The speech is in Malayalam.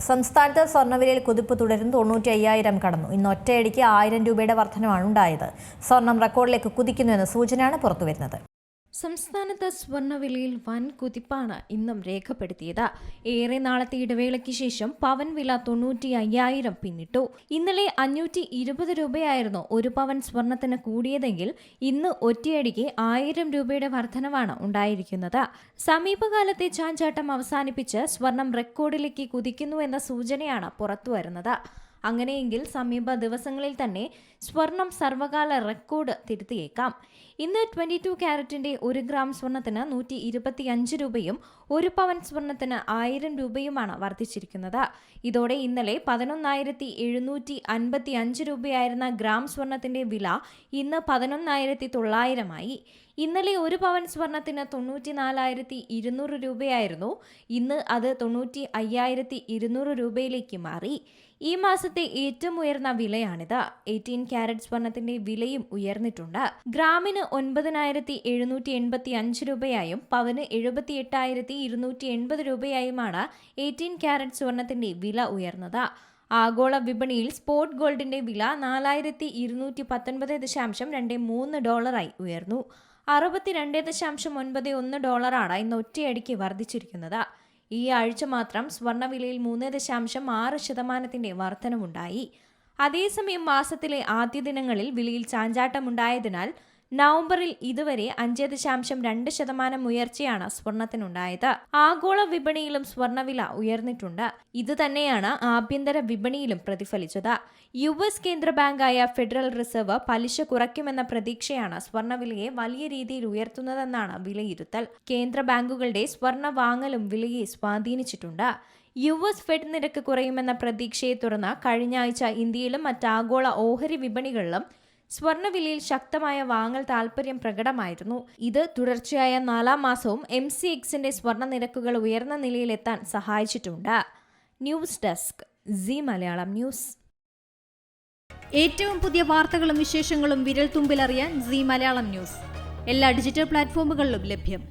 സംസ്ഥാനത്ത് സ്വർണ്ണവിലയിൽ കുതിപ്പ് തുടരുന്നു. 95,000 കടന്നു. ഇന്ന് ഒറ്റയടിക്ക് 1000 രൂപയുടെ വർധനമാണ് ഉണ്ടായത്. സ്വർണം റെക്കോർഡിലേക്ക് കുതിക്കുന്നുവെന്ന സൂചനയാണ് പുറത്തുവരുന്നത്. സംസ്ഥാനത്ത് സ്വർണ്ണവിലയിൽ വൻ കുതിപ്പാണ് ഇന്നും രേഖപ്പെടുത്തിയത്. ഏറെ നാളത്തെ ഇടവേളയ്ക്ക് ശേഷം പവൻ വില 95,000 പിന്നിട്ടു. ഇന്നലെ 520 രൂപയായിരുന്നു ഒരു പവൻ സ്വർണത്തിന് കൂടിയതെങ്കിൽ ഇന്ന് ഒറ്റയടിക്ക് 1000 രൂപയുടെ വർധനവാണ് ഉണ്ടായിരിക്കുന്നത്. സമീപകാലത്തെ ചാഞ്ചാട്ടം അവസാനിപ്പിച്ച് സ്വർണം റെക്കോർഡിലേക്ക് കുതിക്കുന്നുവെന്ന സൂചനയാണ് പുറത്തുവരുന്നത്. അങ്ങനെയെങ്കിൽ സമീപ ദിവസങ്ങളിൽ തന്നെ സ്വർണം സർവകാല റെക്കോർഡ് തിരുത്തിയേക്കാം. ഇന്ന് 22 ക്യാരറ്റിന്റെ 1 ഗ്രാം സ്വർണത്തിന് 125 രൂപയും 1 പവൻ സ്വർണത്തിന് 1000 രൂപയുമാണ് വർദ്ധിച്ചിരിക്കുന്നത്. ഇതോടെ ഇന്നലെ 11,755 രൂപയായിരുന്ന ഗ്രാം സ്വർണത്തിന്റെ വില ഇന്ന് 11,900 ആയി. ഇന്നലെ 1 പവൻ സ്വർണത്തിന് 94,200 രൂപയായിരുന്നു. ഇന്ന് അത് 95,200 രൂപയിലേക്ക് മാറി. ഈ മാസത്തെ ഏറ്റവും ഉയർന്ന വിലയാണിത്. 18 ക്യാരറ്റ് സ്വർണത്തിന്റെ വിലയും ഉയർന്നിട്ടുണ്ട്. ഗ്രാമിന് 9,785 രൂപയായും പവന് 78,280 രൂപയായുമാണ് 18 ക്യാരറ്റ് സ്വർണത്തിന്റെ വില ഉയർന്നത്. ആഗോള വിപണിയിൽ സ്പോട്ട് ഗോൾഡിന്റെ വില $4,219.23 ഉയർന്നു. $62.91 ഇന്ന് ഒറ്റയടിക്ക് വർദ്ധിച്ചിരിക്കുന്നത്. ഈ ആഴ്ച മാത്രം സ്വർണ്ണവിലയിൽ 3.6% വർധനവുണ്ടായി. അതേസമയം മാസത്തിലെ ആദ്യ ദിനങ്ങളിൽ വിലയിൽ ചാഞ്ചാട്ടമുണ്ടായതിനാൽ നവംബറിൽ ഇതുവരെ 5.2% ഉയർച്ചയാണ് സ്വർണത്തിനുണ്ടായത്. ആഗോള വിപണിയിലും സ്വർണ്ണവില ഉയർന്നിട്ടുണ്ട്. ഇതുതന്നെയാണ് ആഭ്യന്തര വിപണിയിലും പ്രതിഫലിച്ചത്. US കേന്ദ്ര ബാങ്കായ ഫെഡറൽ റിസർവ് പലിശ കുറയ്ക്കുമെന്ന പ്രതീക്ഷയാണ് സ്വർണ്ണവിലയെ വലിയ രീതിയിൽ ഉയർത്തുന്നതെന്നാണ് വിലയിരുത്തൽ. കേന്ദ്ര ബാങ്കുകളുടെ സ്വർണ്ണ വാങ്ങലും വിലയെ സ്വാധീനിച്ചിട്ടുണ്ട്. US ഫെഡ് നിരക്ക് കുറയുമെന്ന പ്രതീക്ഷയെ തുടർന്ന് കഴിഞ്ഞ ആഴ്ച ഇന്ത്യയിലും മറ്റ് ആഗോള ഓഹരി വിപണികളിലും സ്വർണ്ണവിലയിൽ ശക്തമായ വാങ്ങൽ താൽപര്യം പ്രകടമായിരുന്നു. ഇത് തുടർച്ചയായ 4ാം മാസവും MCXന്റെ സ്വർണ്ണ നിരക്കുകൾ ഉയർന്ന നിലയിലെത്താൻ സഹായിച്ചിട്ടുണ്ട്. News desk C Malayalam news. ഏറ്റവും പുതിയ വാർത്തകളും വിശേഷങ്ങളും വിരൽ തുമ്പിലറിയാൻ സി മലയാളം ന്യൂസ് എല്ലാ ഡിജിറ്റൽ പ്ലാറ്റ്ഫോമുകളിലും ലഭ്യം.